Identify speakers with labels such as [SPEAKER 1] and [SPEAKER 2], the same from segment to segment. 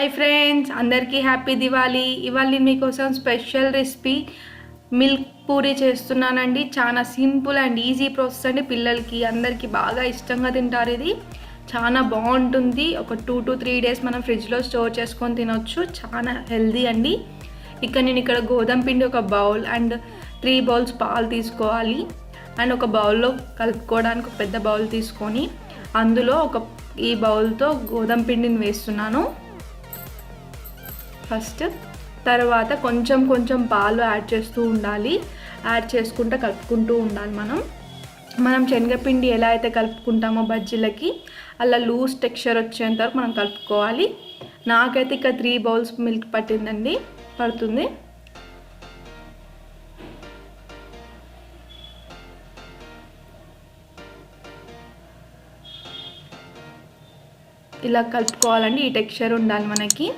[SPEAKER 1] Hi friends, అందరికీ happy Diwali. ఇవాళ నేను మీకోసం స్పెషల్ రెసిపీ మిల్క్ పూరి చేస్తున్నానండి. చాలా సింపుల్ అండ్ ఈజీ ప్రాసెస్ అండి. పిల్లలకి అందరికీ బాగా ఇష్టంగా తింటారు. ఇది చాలా బాగుంటుంది. ఒక 2 to 3 days మనం ఫ్రిడ్జ్లో స్టోర్ చేసుకొని తినొచ్చు. చాలా హెల్దీ అండి. నేను ఇక్కడ గోధుమ పిండి ఒక బౌల్ అండ్ 3 bowls పాలు తీసుకోవాలి. అండ్ ఒక బౌల్లో కలుపుకోవడానికి ఒక పెద్ద బౌల్ తీసుకొని అందులో ఈ బౌల్తో గోధుమ పిండిని వేస్తున్నాను ఫస్ట్. తర్వాత కొంచెం కొంచెం పాలు యాడ్ చేస్తూ ఉండాలి. యాడ్ చేసుకుంటూ కలుపుకుంటూ ఉండాలి. మనం శనగపిండి ఎలా అయితే కలుపుకుంటామో బజ్జీలకి అలా లూజ్ టెక్స్చర్ వచ్చేంత వరకు మనం కలుపుకోవాలి. నాకైతే ఇక 3 bowls మిల్క్ పడుతుంది. ఇలా కలుపుకోవాలండి. ఈ టెక్స్చర్ ఉండాలి మనకి.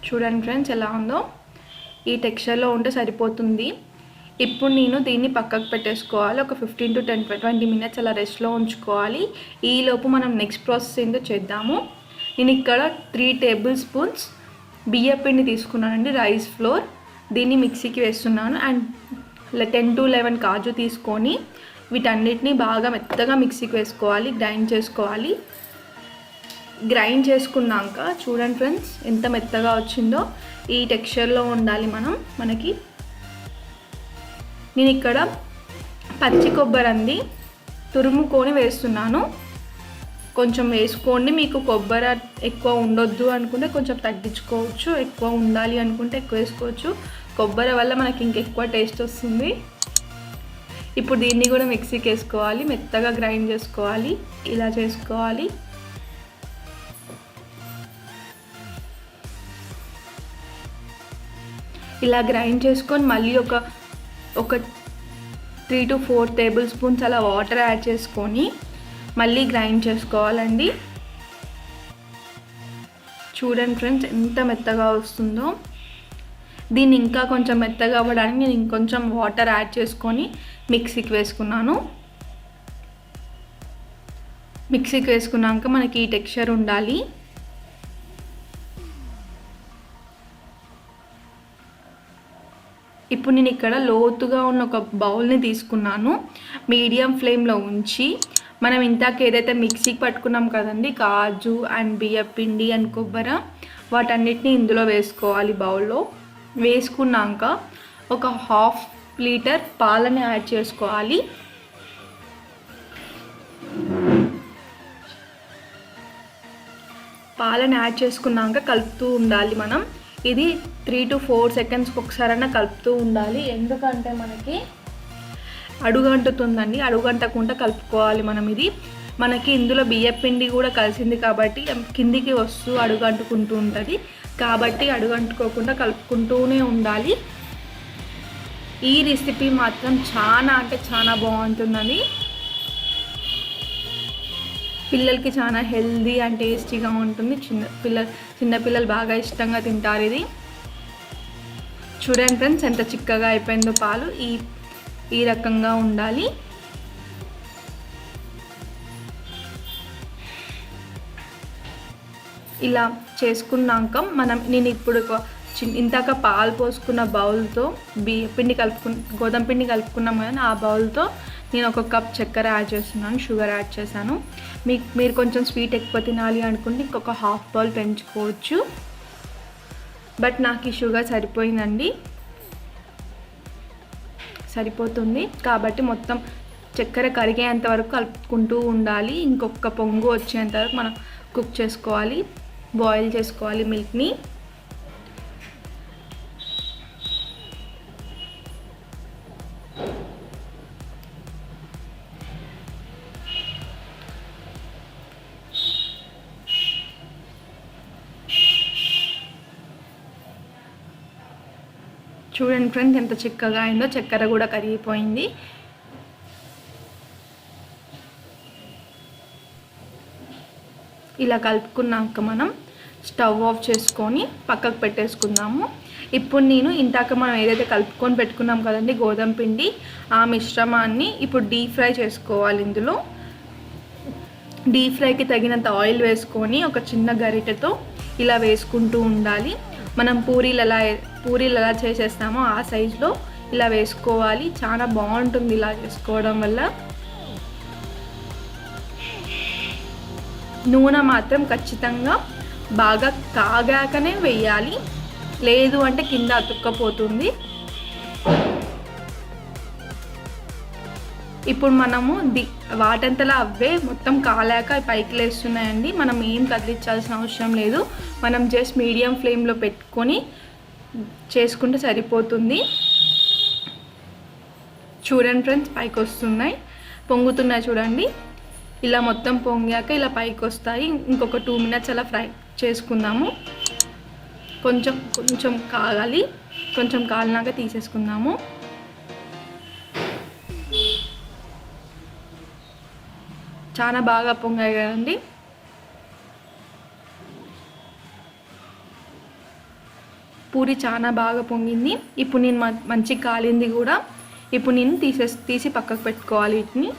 [SPEAKER 1] చూడండి ఫ్రెండ్స్ ఎలా ఉందో. ఈ టెక్స్చర్లో ఉంటే సరిపోతుంది. ఇప్పుడు నేను దీన్ని పక్కకు పెట్టేసుకోవాలి. ఒక 15 to 20 minutes అలా రెస్ట్లో ఉంచుకోవాలి. ఈలోపు మనం నెక్స్ట్ ప్రాసెస్ ఏంటో చేద్దాము. నేను ఇక్కడ 3 tablespoons బియ్య పిండి తీసుకున్నానండి, రైస్ ఫ్లోర్. దీన్ని మిక్సీకి వేస్తున్నాను. అండ్ 10 to 11 కాజు తీసుకొని వీటన్నిటిని బాగా మెత్తగా మిక్సీకి వేసుకోవాలి, గ్రైండ్ చేసుకోవాలి. గ్రైండ్ చేసుకున్నాక చూడండి ఫ్రెండ్స్ ఎంత మెత్తగా వచ్చిందో. ఈ టెక్స్చర్లో ఉండాలి మనకి. నేను ఇక్కడ పచ్చి కొబ్బరి అండి తురుముకొని వేస్తున్నాను. కొంచెం వేసుకోండి. మీకు కొబ్బరి ఎక్కువ ఉండొద్దు అనుకుంటే కొంచెం తగ్గించుకోవచ్చు, ఎక్కువ ఉండాలి అనుకుంటే ఎక్కువ వేసుకోవచ్చు. కొబ్బరి వల్ల మనకి ఇంకెక్కువ టేస్ట్ వస్తుంది. ఇప్పుడు దీన్ని కూడా మిక్సీకి వేసుకోవాలి, మెత్తగా గ్రైండ్ చేసుకోవాలి. ఇలా చేసుకోవాలి. ఇలా గ్రైండ్ చేసుకొని మళ్ళీ ఒక 3 to 4 tablespoons అలా వాటర్ యాడ్ చేసుకొని మళ్ళీ గ్రైండ్ చేసుకోవాలండి. చూడండి ఫ్రెండ్స్ ఎంత మెత్తగా వస్తుందో. దీన్ని ఇంకా కొంచెం మెత్తగా అవ్వడానికి నేను ఇంకొంచెం వాటర్ యాడ్ చేసుకొని మిక్సీకి వేసుకున్నాను. మిక్సీకి వేసుకున్నాక మనకి ఈ టెక్స్చర్ ఉండాలి. ఇప్పుడు నేను ఇక్కడ లోతుగా ఉన్న ఒక బౌల్ని తీసుకున్నాను. మీడియం ఫ్లేమ్లో ఉంచి మనం ఇందాక ఏదైతే మిక్సీకి పట్టుకున్నాం కదండి, కాజు అండ్ బియ్య పిండి అండ్ కొబ్బరి, వాటన్నిటిని ఇందులో వేసుకోవాలి. బౌల్లో వేసుకున్నాక ఒక 1/2 liter పాలని యాడ్ చేసుకోవాలి. పాలను యాడ్ చేసుకున్నాక కలుపుతూ ఉండాలి. ఇది 3 to 4 seconds ఒకసారైనా కలుపుతూ ఉండాలి. ఎందుకంటే మనకి అడుగంటుతుందండి. అడుగంటకుండా కలుపుకోవాలి ఇది. మనకి ఇందులో బియ్యపిండి కూడా కలిసింది కాబట్టి కిందికి వస్తూ అడుగంటుకుంటూ ఉంటుంది. కాబట్టి అడుగంటుకోకుండా కలుపుకుంటూనే ఉండాలి. ఈ రెసిపీ మాత్రం చాలా అంటే చాలా బాగుంటుందండి. పిల్లలకి చాలా హెల్దీ అండ్ టేస్టీగా ఉంటుంది. చిన్నపిల్లలు బాగా ఇష్టంగా తింటారు ఇది. చూడండి ఫ్రెండ్స్ ఎంత చిక్కగా అయిపోయిందో పాలు. ఈ రకంగా ఉండాలి. ఇలా చేసుకున్నాక నేను ఇప్పుడు ఇందాక పాలు పోసుకున్న బౌల్తో గోధుమ పిండి కలుపుకున్నాం కదా, ఆ బౌల్తో నేను 1 cup చక్కెర యాడ్ చేస్తున్నాను, షుగర్ యాడ్ చేశాను. మీరు కొంచెం స్వీట్ ఎక్కువ తినాలి అనుకుంటే ఇంకొక 1/2 bowl పెంచుకోవచ్చు. బట్ నాకు ఈ షుగర్ సరిపోయిందండి, సరిపోతుంది. కాబట్టి మొత్తం చక్కెర కరిగేంత వరకు కలుపుకుంటూ ఉండాలి. ఇంకొక పొంగు వచ్చేంత వరకు మనం కుక్ చేసుకోవాలి, బాయిల్ చేసుకోవాలి మిల్క్ని. చూడండి ఫ్రెండ్స్ ఎంత చిక్కగా అయిందో. చక్కెర కూడా కరిగిపోయింది. ఇలా కలుపుకున్నాక మనం స్టవ్ ఆఫ్ చేసుకొని పక్కకు పెట్టేసుకుందాము. ఇప్పుడు నేను ఇందాక మనం ఏదైతే కలుపుకొని పెట్టుకున్నాం కదండి గోధుమ పిండి, ఆ మిశ్రమాన్ని ఇప్పుడు డీప్ ఫ్రై చేసుకోవాలి. ఇందులో డీప్ ఫ్రైకి తగినంత ఆయిల్ వేసుకొని ఒక చిన్న గరిటెతో ఇలా వేసుకుంటూ ఉండాలి. మనం పూరీలు ఎలా చేసేస్తామో ఆ సైజులో ఇలా వేసుకోవాలి. చాలా బాగుంటుంది ఇలా చేసుకోవడం వల్ల. నూనె మాత్రం ఖచ్చితంగా బాగా కాగాకనే వేయాలి, లేదు అంటే కింద అతుక్కపోతుంది. ఇప్పుడు మనము వాటంతలా అవే మొత్తం కాలాక పైకి లేస్తున్నాయండి. మనం ఏం కదిలించాల్సిన అవసరం లేదు. మనం జస్ట్ మీడియం ఫ్లేమ్లో పెట్టుకొని చేసుకుంటే సరిపోతుంది. చూడండి ఫ్రెండ్స్, పైకి వస్తున్నాయి, పొంగుతున్నాయి చూడండి. ఇలా మొత్తం పొంగాక ఇలా పైకి వస్తాయి. ఇంకొక 2 minutes అలా ఫ్రై చేసుకుందాము. కొంచెం కాగాలి, కొంచెం కాలినాక తీసేసుకుందాము. చాలా బాగా పొంగాయి కదండి. పూరి చాలా బాగా పొంగింది. ఇప్పుడు నేను మంచి కాలింది కూడా. ఇప్పుడు నేను తీసి పక్కకు పెట్టుకోవాలి వీటిని.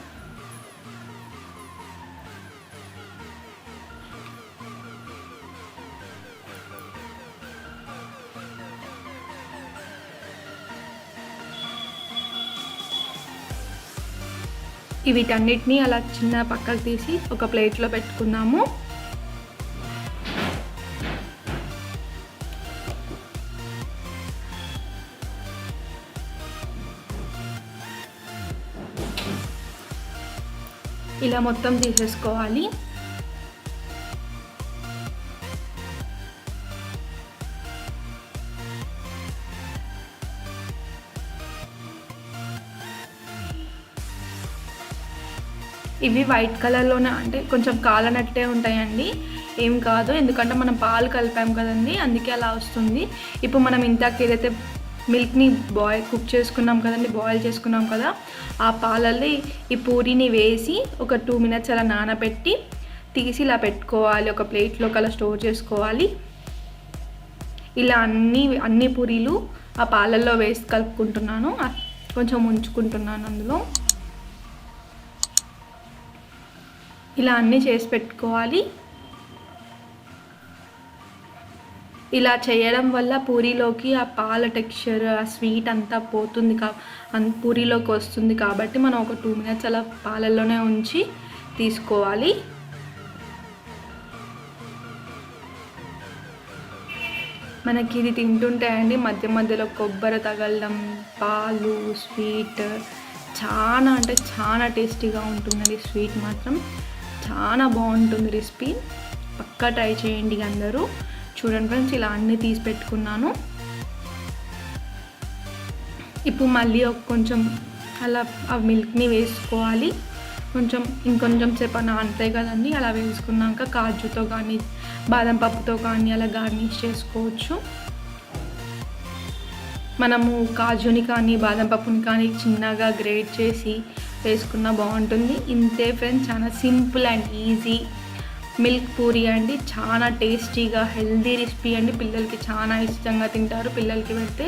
[SPEAKER 1] వీటన్నిటిని అలా చిన్న పక్కకు తీసి ఒక ప్లేట్లో పెట్టుకుందాము. ఇలా మొత్తం తీసేసుకోవాలి. ఇవి వైట్ కలర్లోనే, అంటే కొంచెం కాలనట్టే ఉంటాయండి, ఏం కాదు. ఎందుకంటే మనం పాలు కలిపాం కదండి, అందుకే అలా వస్తుంది. ఇప్పుడు మనం ఇంతకు ఏదైతే మిల్క్ని కుక్ చేసుకున్నాం కదండి, బాయిల్ చేసుకున్నాం కదా, ఆ పాలల్లో ఈ పూరీని వేసి ఒక 2 minutes అలా నానబెట్టి తీసి ఇలా పెట్టుకోవాలి. ఒక ప్లేట్లో అలా స్టోర్ చేసుకోవాలి. ఇలా అన్ని పూరీలు ఆ పాలల్లో వేసి కలుపుకుంటున్నాను. కొంచెం ఉంచుకుంటున్నాను అందులో. ఇలా అన్నీ చేసి పెట్టుకోవాలి. ఇలా చేయడం వల్ల పూరీలోకి ఆ పాల టెక్స్చర్, ఆ స్వీట్ అంతా పోతుంది, పూరీలోకి వస్తుంది. కాబట్టి మనం ఒక 2 minutes అలా పాలల్లోనే ఉంచి తీసుకోవాలి. మనకి ఇది తింటుంటే అండి మధ్య మధ్యలో కొబ్బరి తగలడం, పాలు, స్వీట్ చాలా అంటే చాలా టేస్టీగా ఉంటుందండి. స్వీట్ మాత్రం చాలా బాగుంటుంది రెసిపీ. పక్కా ట్రై చేయండి అందరూ. చూడండి ఫ్రెండ్స్, ఇలా అన్నీ తీసి పెట్టుకున్నాను. ఇప్పుడు మళ్ళీ కొంచెం అలా ఆ మిల్క్ని వేసుకోవాలి. ఇంకొంచెం సేపు నానతాయి కదండి. అలా వేసుకున్నాక కాజుతో కానీ బాదం పప్పుతో కానీ అలా గార్నిష్ చేసుకోవచ్చు. మనము కాజుని కానీ బాదం పప్పుని కానీ చిన్నగా గ్రేట్ చేసి వేసుకున్న బాగుంటుంది. ఇంతే ఫ్రెండ్స్, చాలా simple and easy milk puri అండి. చాలా టేస్టీగా హెల్దీ రెసిపీ అండి. పిల్లలకి చాలా ఇష్టంగా తింటారు, పిల్లలకి పెడితే.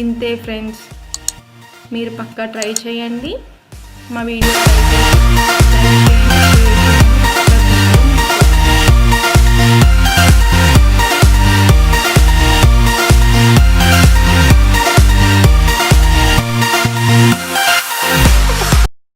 [SPEAKER 1] ఇంతే ఫ్రెండ్స్, మీరు పక్కా ట్రై చేయండి. మా వీడియో